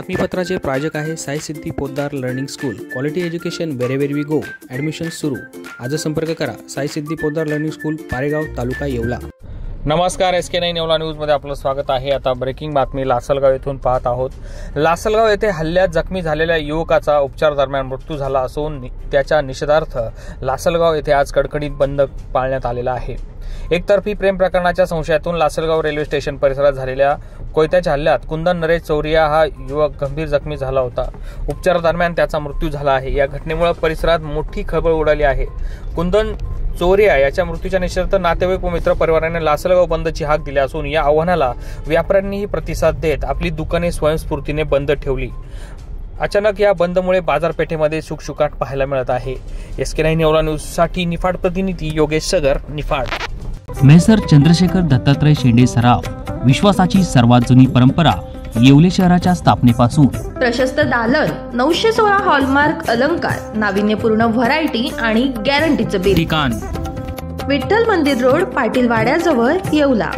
बातमीपत्राचे प्रायोजक आहे Sai Siddhi Poddar learning school. Quality education wherever we go. Admission सुरू. आज संपर्क करा. Sai Siddhi Poddar learning school, Paregaon, taluka Yeola. नमस्कार, SK9 येवला न्यूजमध्ये आपलं स्वागत आहे. आता ब्रेकिंग बातमी लासलगाव येथून पाहत आहोत. लासलगाव येथे हल्ल्यात जखमी झालेल्या युवकाचा उपचार दरम्यान मृत्यू झाला असून त्याच्या निषेधार्थ लासलगाव येथे आज कडकडीत बंद पाळण्यात आलेला आहे. एकतर्फी प्रेम प्रकरणाच्या संशयातून लासलगाव रेल्वे स्टेशन परिसरात झालेल्या कोयत्याच्या हल्ल्यात कुंदन नरेश चौरिया हा युवक गंभीर जखमी झाला होता. उपचारादरम्यान त्याचा मृत्यू झाला आहे. या घटनेमुळे परिसरात मोठी खळबळ उडाली आहे. कुंदन चौरिया याच्या मृत्यूच्या निषेधार्थ नातेवाईक व मित्र परिवाराने लासलगाव बंदची हाक दिली असून या आव्हानाला व्यापाऱ्यांनीही प्रतिसाद देत आपली दुकाने स्वयंस्फूर्तीने बंद ठेवली. अचानक या बंदमुळे बाजारपेठेमध्ये शुकशुकाट पाहायला मिळत आहे. SK9 येवला न्यूजसाठी निफाड प्रतिनिधी योगेश सगर, निफाड. मेसर चंद्रशेखर दत्तात्रय शेंडे सराफ, विश्वासाची सर्वात जुनी परंपरा. येवले शहराच्या स्थापनेपासून प्रशस्त दालन, 916 हॉलमार्क अलंकार, नाविन्यपूर्ण व्हरायटी आणि गॅरंटीचं बिल. ठिकाण विठ्ठल मंदिर रोड, पाटील वाड्याजवळ, येवला.